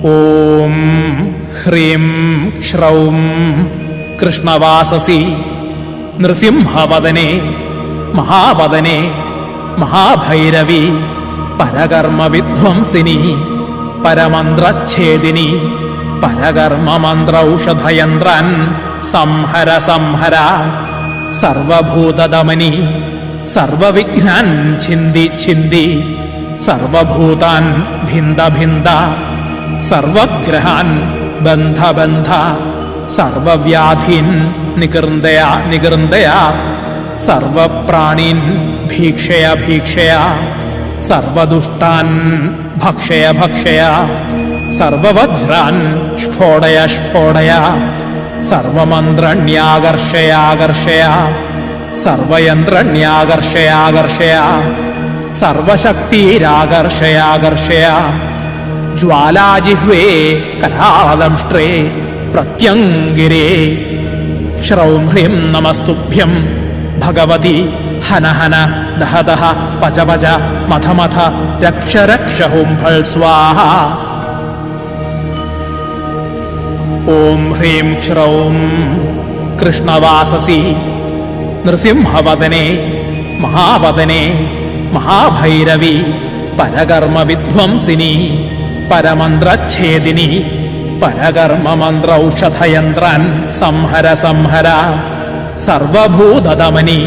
ഓം ഹ്രീം ക്ഷ്രൗം കൃഷ്ണവാസസി നൃസിംഹവദനെ മഹാവദനെ മഹാഭൈരവി പരകർമ്മവിധ്വംസിനി പരമന്ത്രച്ഛേദിനി പരകർമ്മമന്ത്രൌഷധയന്ത്രാൻ സംഹര സംഹര സർവഭൂതദമനി സർവവിഘ്നാൻ ഛിന്ദി ഛിന്ദി സർവഭൂതാൻ ഭിന്ദ ഭിന്ദ സർവഗ്രഹാൻ ബന്ധ ബന്ധ സർവവ്യാധീൻ നികൃന്ദയ നികൃന്ദയ സർവപ്രാണീൻ ഭീക്ഷയ ഭീക്ഷയ സർവദുഷ്ടാൻ ഭക്ഷയ ഭക്ഷയ സർവവജ്രാൻ സ്ഫോടയ സ്ഫോടയ സർവമന്ത്രണ്യാകർഷയാകർഷയ സർവയന്ത്രണ്യാകർഷയാകർഷയ സർവശക്തിരാകർഷയാകർഷയ ജ്വാലാജിഹ്വേ കരാളദംഷ്ട്രേ പ്രത്യംഗിരേ ശ്രൗം ഹ്രീം നമസ്തുഭ്യം ഭഗവതി ഹന ഹന ദഹ ദഹ പച പച മഥ മഥ രക്ഷ രക്ഷ ഹുംഫൾ സ്വാഹ. ഓം ഹ്രീം ക്ഷ്രൗം കൃഷ്ണവാസസി നൃസിംഹവദനെ മഹാവദനെ മഹാഭൈരവി പരകർമ്മവിധ്വംസിനി പരമന്ത്രച്ഛേദിനി പരകർമ്മമന്ത്രൌഷധയന്ത്രാൻ സംഹര സംഹര സർവഭൂതദമനി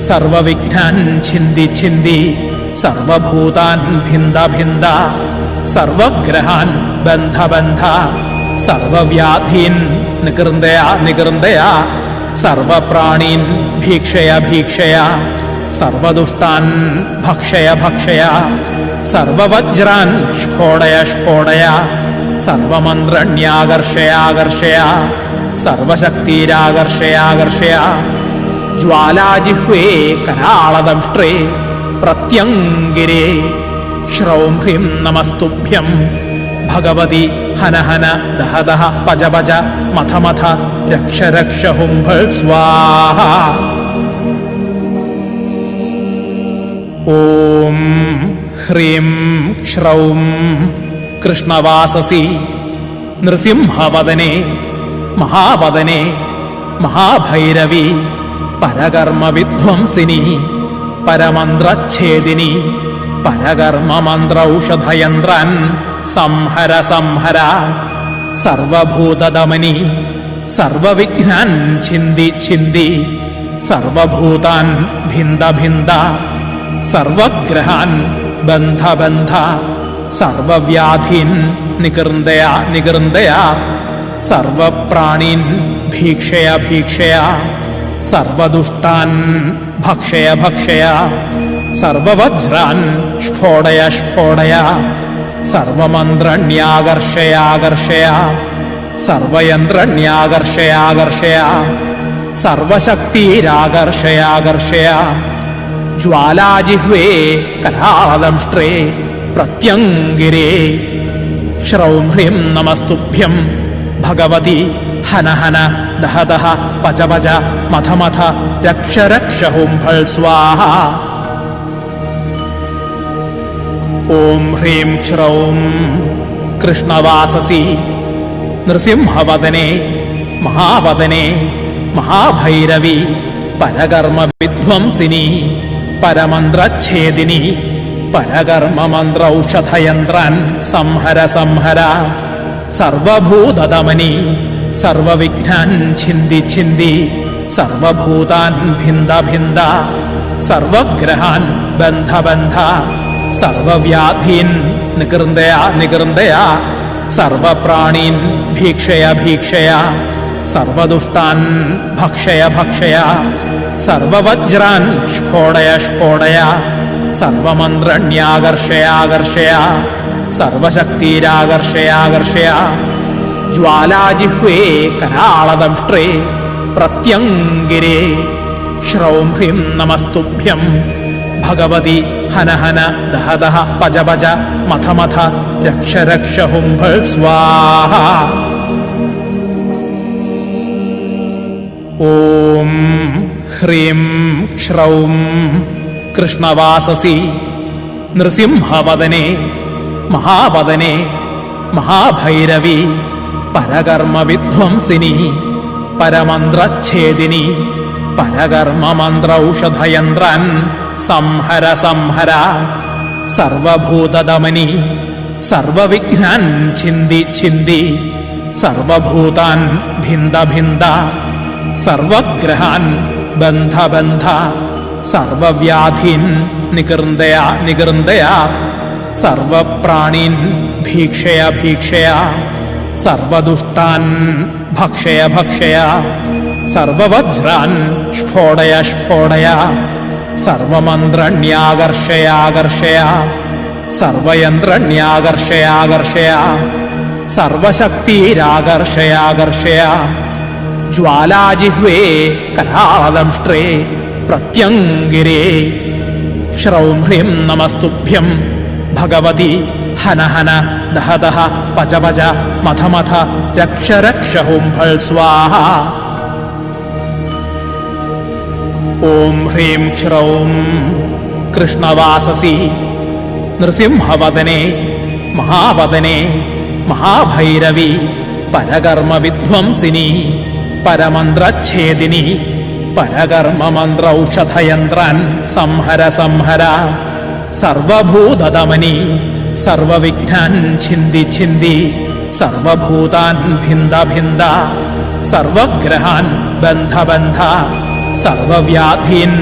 സർവവിഘ്നാൻ ഛിന്ദി ഛിന്ദി സർവഭൂതാൻ ഭിന്ദ ഭിന്ദ സർവഗ്രഹാൻ ബന്ധ ബന്ധ സർവവ്യാധീൻ നികൃന്ദയ നികൃന്ദയ സർവപ്രാണീൻ ഭീക്ഷയ ഭീക്ഷയ സർവദുഷ്ടാൻ ഭക്ഷയ ഭക്ഷയ സർവവജ്രാൻ സ്ഫോടയ സ്ഫോടയ സർവമന്ത്രണ്യാകർഷയാകർഷയ സർവശക്തിരാകർഷയാകർഷയ ജ്വാലാജിഹ്വേ കരാളദംഷ്ട്രേ പ്രത്യംഗിരേ ശ്രൗം ഹ്രീം നമസ്തുഭ്യം ഭഗവതി ഹന ഹന ദഹ ദഹ പച പച മഥ മഥ രക്ഷ രക്ഷ ഹുംഫൾ സ്വാഹ. ഓം ഹ്രീം ക്ഷ്രൗം കൃഷ്ണവാസസി നൃസിംഹവദനെ മഹാവദനെ മഹാഭൈരവി പരകർമ്മവിധ്വംസിനി പരമന്ത്രച്ഛേദിനി പരകർമ്മമന്ത്രൌഷധയന്ത്രാൻ സംഹര സംഹര സർവഭൂതദമനി സർവവിഘ്നാൻ ഛിന്ദി ഛിന്ദി സർവഭൂതാൻ ഭിന്ദ ഭിന്ദ സർവഗ്രഹാൻ ബന്ധ ബന്ധ സർവവ്യാധീൻ നികൃന്ദയ നികൃന്ദയ സർവപ്രാണീൻ ഭീക്ഷയ ഭീക്ഷയ സർവദുഷ്ടാൻ ഭക്ഷയ ഭക്ഷയ സർവവജ്രാൻ സ്ഫോടയ സ്ഫോടയ സർവമന്ത്രണ്യാകർഷയാകർഷയ സർവയന്ത്രണ്യാകർഷയാകർഷയ സർവശക്തിരാകർഷയാകർഷയ ജ്വാലാജിഹ്വേ കരാളദംഷ്ട്രേ പ്രത്യംഗിരേ ശ്രൗം ഹ്രീം നമസ്തുഭ്യം ഭഗവതി ഹന ഹന ദഹ ദഹ പച പച മഥ മഥ രക്ഷ രക്ഷ ഹുംഫൾ സ്വാഹ. ഓം ഹ്രീം ക്ഷ്രൗം കൃഷ്ണവാസസി നൃസിംഹവദനെ മഹാവദനെ മഹാഭൈരവി പരകർമ്മവിധ്വംസിനി പരമന്ത്രച്ഛേദിനി പരകർമ്മമന്ത്രൌഷധയന്ത്രാൻ സംഹര സംഹര സർവഭൂതദമനി സർവവിഘ്നാൻ ഛിന്ദി ഛിന്ദി സർവഭൂതാൻ ഭിന്ദ ഭിന്ദ സർവഗ്രഹാൻ ബന്ധ ബന്ധ സർവവ്യാധീൻ നികൃന്ദയ നികൃന്ദയ സർവപ്രാണീൻ ഭീക്ഷയ ഭീക്ഷയ സർവദുഷ്ടാൻ ഭക്ഷയ ഭക്ഷയ സർവവജ്രാൻ സ്ഫോടയ സ്ഫോടയ സർവമന്ത്രണ്യാകർഷയാകർഷയ സർവശക്തിരാകർഷയാകർഷയ ജ്വാലാജിഹ്വേ കരാളദംഷ്ട്രേ പ്രത്യംഗിരേ ശ്രൗം ഹ്രീം നമസ്തുഭ്യം ഭഗവതി ഹന ഹന ദഹ ദഹ പച പച മഥ മഥ രക്ഷ രക്ഷ ഹുംഫൾ സ്വാഹ. ഓം ഹ്രീം ക്ഷ്രൗം കൃഷ്ണവാസസി നൃസിംഹവദനെ മഹാവദനെ മഹാഭൈരവി പരകർമ്മ വിധ്വംസിനി പരമന്ത്രച്ഛേദിനി പരകർമ്മമന്ത്രൌഷധയന്ത്രാൻ സംഹര സംഹര സർവഭൂതദമനി സർവവിഘ്നാൻ ഛിന്ദി ഛിന്ദി സർവഭൂതാൻ ഭിന്ദ ഭിന്ദ സർവഗ്രഹാൻ ബന്ധ ബന്ധ സർവവ്യാധീൻ നികൃന്ദയ നികൃന്ദയ സർവപ്രാണീൻ ഭീക്ഷയ ഭീക്ഷയ സർവദുഷ്ടാൻ ഭക്ഷയ ഭക്ഷയ സർവവജ്രാൻ സ്ഫോടയ സ്ഫോടയ സർവമന്ത്രണ്യാകർഷയാകർഷയ സർവയന്ത്രണ്യാകർഷയാകർഷയ സർവശക്തിരാകർഷയാകർഷയ ജ്വാലാജിഹ്വേ കരാളദംഷ്ട്രേ പ്രത്യംഗിരേ ശ്രൗം ഹ്രീം നമസ്തുഭ്യം ഭഗവതി ഹന ഹന ദഹ ദഹ പച പച മഥ മഥ രക്ഷ രക്ഷ ഹും ഫൾ സ്വാഹ. ഓം ഹ്രീം ശ്രൗം കൃഷ്ണവാസസി നൃസിംഹവദനെ മഹാവദനെ മഹാഭൈരവി പരകർമ്മ വിധ്വംസിനി പരമന്ത്രച്ഛേദിനി പരകർമ്മമന്ത്രൌഷധയന്ത്രാൻ സംഹര സംഹര സർവഭൂതദമനി സർവവിഘ്നാൻ ഛിന്ദി ഛിന്ദി സർവഭൂതാൻ ഭിന്ദ ഭിന്ദ സർവഗ്രഹാൻ ബന്ധ ബന്ധ സർവവ്യാധീൻ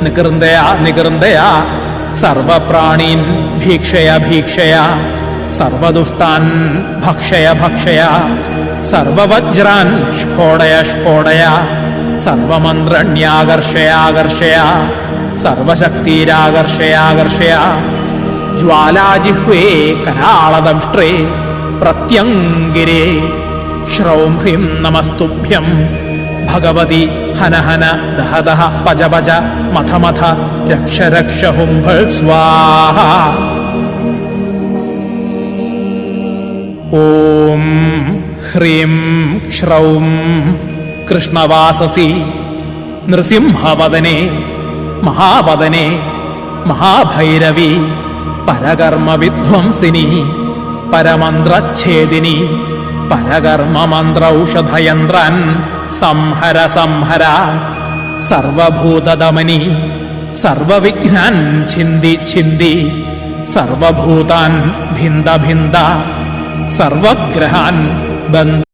നികൃന്ദയ നികൃന്ദയ സർവപ്രാണീൻ ഭീക്ഷയ ഭീക്ഷയ സർവദുഷ്ടാൻ ഭക്ഷയ ഭക്ഷയ സർവവജ്രാൻ സ്ഫോടയ സ്ഫോടയ സർവമന്ത്രണ്യാകർഷയാകർഷയ സർവശക്തിരാകർഷയാകർഷയ ജ്വാലാജിഹ്വേ കരാളദംഷ്ട്രേ പ്രത്യംഗിരേ ശ്രൗം ഹ്രീം നമസ്തുഭ്യം ഭഗവതി ഹന ഹന ദഹ ദഹ പച പച മഥ മഥ രക്ഷ രക്ഷ ഹും ഫൾ സ്വാഹ. ഓം ഹ്രീം ശ്രൗം കൃഷ്ണവാസസി നൃസിംഹവദനെ മഹാവദനെ മഹാഭൈരവി പരകർമ്മ വിധ്വംസിനി പരമന്ത്രച്ഛേദിനി പരകർമ്മമന്ത്രൌഷധയന്ത്രാൻ സംഹര സംഹര സർവഭൂതദമനി സർവവിഘ്നാൻ ഛിന്ദി ഛിന്ദി സർവഭൂതാൻ ഭിന്ദ ഭിന്ദ സർവഗ്രഹാൻ ബന്ധ